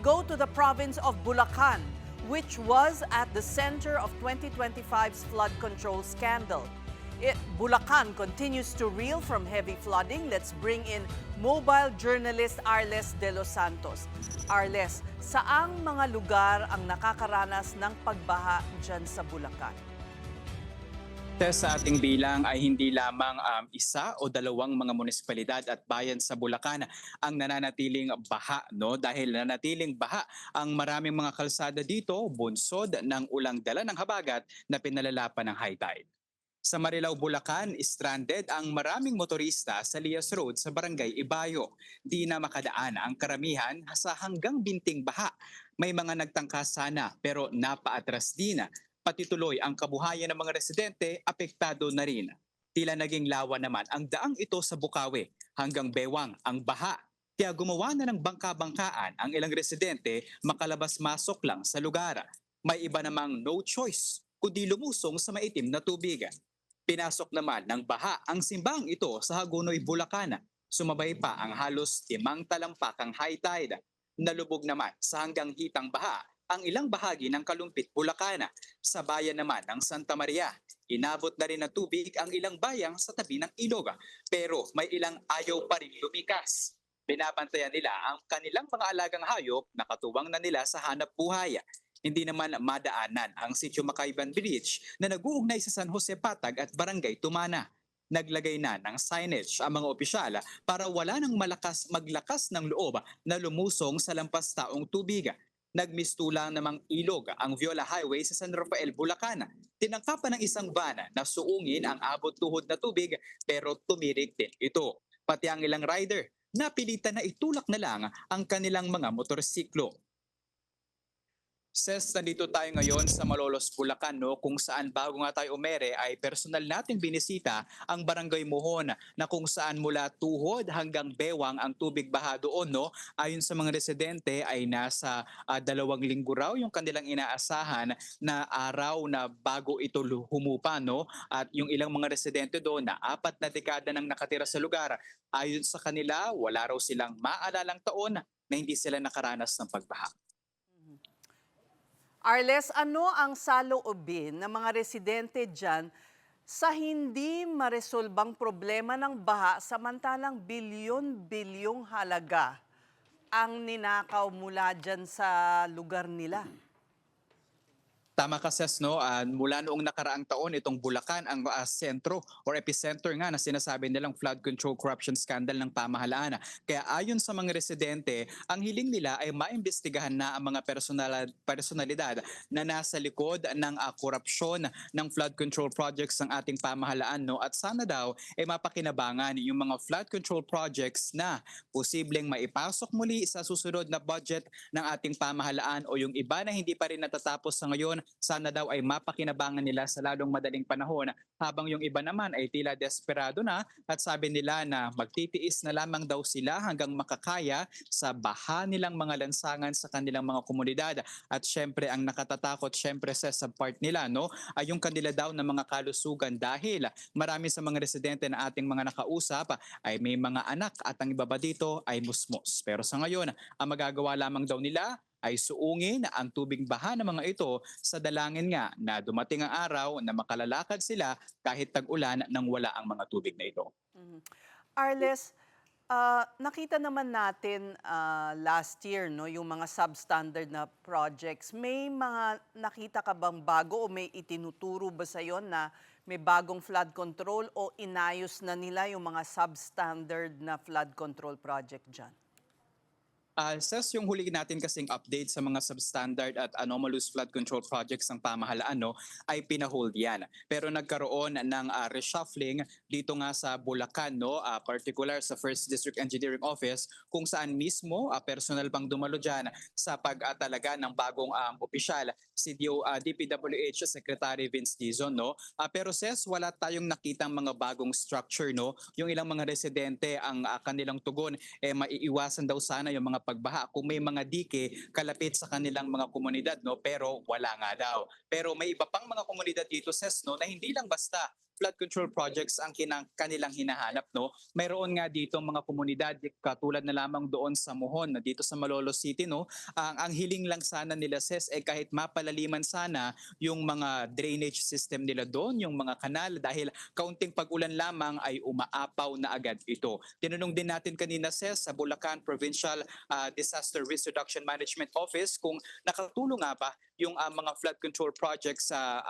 go to the province of Bulacan, which was at the center of 2025's flood control scandal. Bulacan continues to reel from heavy flooding. Let's bring in mobile journalist Arles de los Santos. Arles, saang mga lugar ang nakakaranas ng pagbaha dyan sa Bulacan? Sa ating bilang ay hindi lamang isa o dalawang mga munisipalidad at bayan sa Bulacan ang nananatiling baha, no? Dahil nanatiling baha ang maraming mga kalsada dito, bunsod ng ulang dala ng habagat na pinalalapan ng high tide. Sa Marilao, Bulacan, stranded ang maraming motorista sa Lias Road sa Barangay Ibayo. Di na makadaan ang karamihan sa hanggang binting baha. May mga nagtangkas sana pero napaatras din. Pati tuloy ang kabuhayan ng mga residente apektado na rin. Tila naging lawa naman ang daang ito sa Bukawi hanggang bewang ang baha. Kaya gumawa na ng bangka-bangkaan ang ilang residente makalabas-masok lang sa lugar. May iba namang no choice kundi lumusong sa maitim na tubig. Pinasok naman ng baha ang simbang ito sa Hagonoy, Bulacan. Sumabay pa ang halos 5 talampakang high tide. Nalubog naman sa hanggang hitang baha ang ilang bahagi ng Kalumpit, Bulacan. Sa bayan naman ng Santa Maria, inabot na rin ng tubig ang ilang bayang sa tabi ng ilog. Pero may ilang ayaw pa rin lumikas. Binabantayan nila ang kanilang mga alagang hayop na katuwang na nila sa hanap buhay. Hindi naman madaanan ang Sitio Macayban Bridge na nag-uugnay sa San Jose Patag at Barangay Tumana. Naglagay na ng signage ang mga opisyal para wala nang maglakas ng loob na lumusong sa lampas taong tubig. Nagmistula namang ilog ang Viola Highway sa San Rafael, Bulacan. Tinangkapan ng isang van na suungin ang abot tuhod na tubig pero tumirik din ito. Pati ang ilang rider napilitan na itulak na lang ang kanilang mga motorsiklo. Nandito tayo ngayon sa Malolos, Bulacan, no, kung saan bago nga tayo umere ay personal nating binisita ang Barangay Mohon na kung saan mula tuhod hanggang bewang ang tubig baha doon. No? Ayon sa mga residente ay nasa 2 linggo raw yung kanilang inaasahan na araw na bago ito humupa. No? At yung ilang mga residente doon na 4 na dekada nang nakatira sa lugar, ayon sa kanila wala raw silang maalalang taon na hindi sila nakaranas ng pagbaha. Arles, ano ang saloobin ng mga residente dyan sa hindi maresolbang problema ng baha samantalang bilyon-bilyong halaga ang ninakaw mula dyan sa lugar nila? Tama ka, Ses, no? Mula noong nakaraang taon, itong Bulacan ang sentro or epicenter nga na sinasabi nilang flood control corruption scandal ng pamahalaan. Kaya ayon sa mga residente, ang hiling nila ay maimbestigahan na ang mga personalidad na nasa likod ng korupsyon ng flood control projects ng ating pamahalaan. No? At sana daw ay mapakinabangan yung mga flood control projects na posibleng maipasok muli sa susunod na budget ng ating pamahalaan o yung iba na hindi pa rin natatapos sa ngayon, sana daw ay mapakinabangan nila sa lalong madaling panahon habang yung iba naman ay tila desperado na at sabi nila na magtitiis na lamang daw sila hanggang makakaya sa baha nilang mga lansangan sa kanilang mga komunidad. At syempre ang nakatatakot syempre sa part nila, no, ay yung kanila daw na mga kalusugan dahil marami sa mga residente na ating mga nakausap ay may mga anak at ang iba dito ay musmos. Pero sa ngayon, ang magagawa lamang daw nila ay suungin ang tubig baha ng mga ito sa dalangin nga na dumating ang araw na makalalakad sila kahit tag-ulan nang wala ang mga tubig na ito. Arles, nakita naman natin last year no, yung mga substandard na projects. May mga nakita ka bang bago o may itinuturo ba sa iyo na may bagong flood control o inayos na nila yung mga substandard na flood control project dyan? Ses, yung huli natin kasing update sa mga substandard at anomalous flood control projects ng pamahalaan, no, ay pinahold yan. Pero nagkaroon ng reshuffling dito nga sa Bulacan, no, particular sa 1st District Engineering Office kung saan mismo personal pang dumalo dyan sa pag-atalaga ng bagong opisyal, si DPWH Secretary Vince Dizon. No? Pero Ses, wala tayong nakitang mga bagong structure. No? Yung ilang mga residente, ang kanilang tugon, maiiwasan daw sana yung mga pagbaha kung may mga dike kalapit sa kanilang mga komunidad, no, pero wala nga daw. Pero may iba pang mga komunidad dito, Ses, no, na hindi lang basta flood control projects ang kanilang hinahanap, no? Mayroon nga dito mga komunidad katulad na lamang doon sa Mohon, na dito sa Malolos City, no? Ang hiling lang sana nila ses kahit mapalaliman sana yung mga drainage system nila doon, yung mga kanal, dahil kaunting pag-ulan lamang ay umaapaw na agad ito. Tinanong din natin kanina ses sa Bulacan Provincial Disaster Risk Reduction Management Office kung nakatulong nga ba yung mga flood control projects sa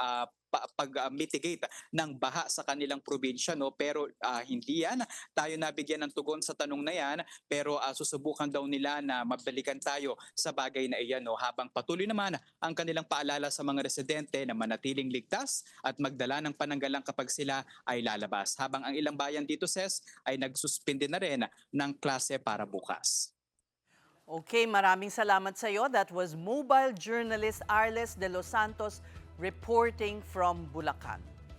pag-mitigate ng baha sa kanilang probinsya, no? Pero hindi yan tayo nabigyan ng tugon sa tanong na yan, pero susubukan daw nila na mabalikan tayo sa bagay na iyan, no? Habang patuloy naman ang kanilang paalala sa mga residente na manatiling ligtas at magdala ng pananggalang kapag sila ay lalabas. Habang ang ilang bayan dito ses ay nagsuspende na rin ng klase para bukas. Okay, maraming salamat sa iyo. That was mobile journalist Arles de los Santos reporting from Bulacan.